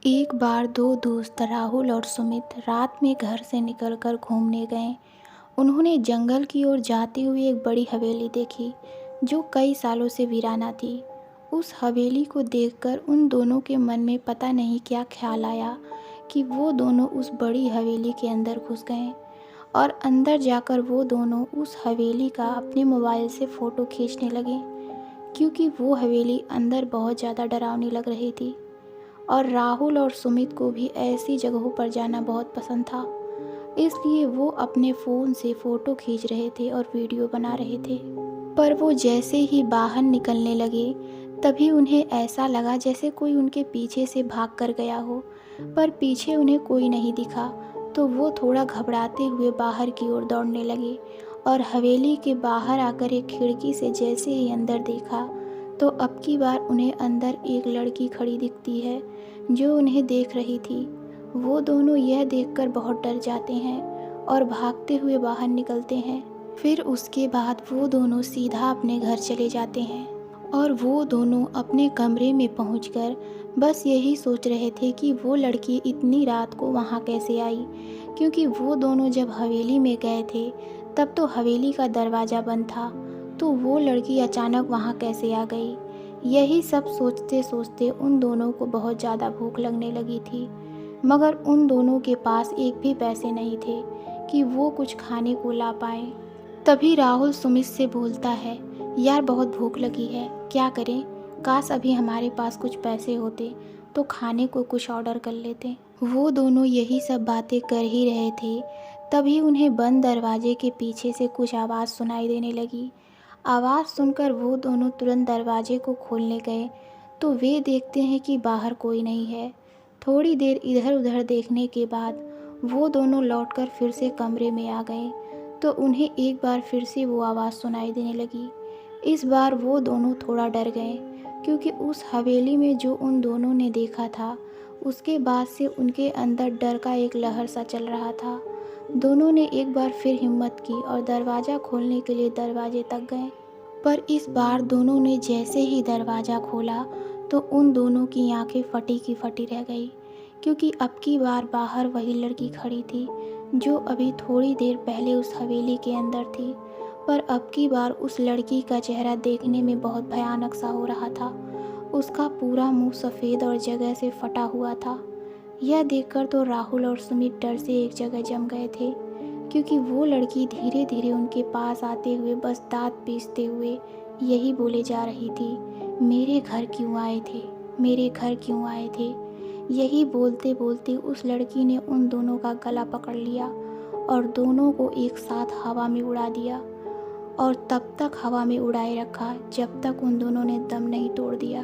एक बार दो दोस्त राहुल और सुमित रात में घर से निकलकर घूमने गए। उन्होंने जंगल की ओर जाते हुए एक बड़ी हवेली देखी जो कई सालों से वीराना थी। उस हवेली को देखकर उन दोनों के मन में पता नहीं क्या ख्याल आया कि वो दोनों उस बड़ी हवेली के अंदर घुस गए और अंदर जाकर वो दोनों उस हवेली का अपने मोबाइल से फ़ोटो खींचने लगे, क्योंकि वो हवेली अंदर बहुत ज़्यादा डरावनी लग रही थी। और राहुल और सुमित को भी ऐसी जगहों पर जाना बहुत पसंद था, इसलिए वो अपने फ़ोन से फ़ोटो खींच रहे थे और वीडियो बना रहे थे। पर वो जैसे ही बाहर निकलने लगे तभी उन्हें ऐसा लगा जैसे कोई उनके पीछे से भाग कर गया हो, पर पीछे उन्हें कोई नहीं दिखा। तो वो थोड़ा घबराते हुए बाहर की ओर दौड़ने लगे और हवेली के बाहर आकर एक खिड़की से जैसे ही अंदर देखा तो अब की बार उन्हें अंदर एक लड़की खड़ी दिखती है जो उन्हें देख रही थी। वो दोनों यह देखकर बहुत डर जाते हैं और भागते हुए बाहर निकलते हैं। फिर उसके बाद वो दोनों सीधा अपने घर चले जाते हैं और वो दोनों अपने कमरे में पहुंचकर बस यही सोच रहे थे कि वो लड़की इतनी रात को वहां कैसे आई, क्योंकि वो दोनों जब हवेली में गए थे तब तो हवेली का दरवाज़ा बंद था, तो वो लड़की अचानक वहाँ कैसे आ गई। यही सब सोचते सोचते उन दोनों को बहुत ज़्यादा भूख लगने लगी थी, मगर उन दोनों के पास एक भी पैसे नहीं थे कि वो कुछ खाने को ला पाए। तभी राहुल सुमित से बोलता है, यार बहुत भूख लगी है, क्या करें? काश अभी हमारे पास कुछ पैसे होते तो खाने को कुछ ऑर्डर कर लेते। वो दोनों यही सब बातें कर ही रहे थे, तभी उन्हें बंद दरवाजे के पीछे से कुछ आवाज़ सुनाई देने लगी। आवाज़ सुनकर वो दोनों तुरंत दरवाजे को खोलने गए तो वे देखते हैं कि बाहर कोई नहीं है। थोड़ी देर इधर उधर देखने के बाद वो दोनों लौटकर फिर से कमरे में आ गए तो उन्हें एक बार फिर से वो आवाज़ सुनाई देने लगी। इस बार वो दोनों थोड़ा डर गए, क्योंकि उस हवेली में जो उन दोनों ने देखा था उसके बाद से उनके अंदर डर का एक लहर सा चल रहा था। दोनों ने एक बार फिर हिम्मत की और दरवाज़ा खोलने के लिए दरवाजे तक गए, पर इस बार दोनों ने जैसे ही दरवाज़ा खोला तो उन दोनों की आंखें फटी की फटी रह गई, क्योंकि अब की बार बाहर वही लड़की खड़ी थी जो अभी थोड़ी देर पहले उस हवेली के अंदर थी। पर अब की बार उस लड़की का चेहरा देखने में बहुत भयानक सा हो रहा था। उसका पूरा मुंह सफ़ेद और जगह से फटा हुआ था। यह देखकर तो राहुल और सुमित डर से एक जगह जम गए थे, क्योंकि वो लड़की धीरे धीरे उनके पास आते हुए बस दांत पीसते हुए यही बोले जा रही थी, मेरे घर क्यों आए थे, मेरे घर क्यों आए थे। यही बोलते बोलते उस लड़की ने उन दोनों का गला पकड़ लिया और दोनों को एक साथ हवा में उड़ा दिया, और तब तक हवा में उड़ाए रखा जब तक उन दोनों ने दम नहीं तोड़ दिया।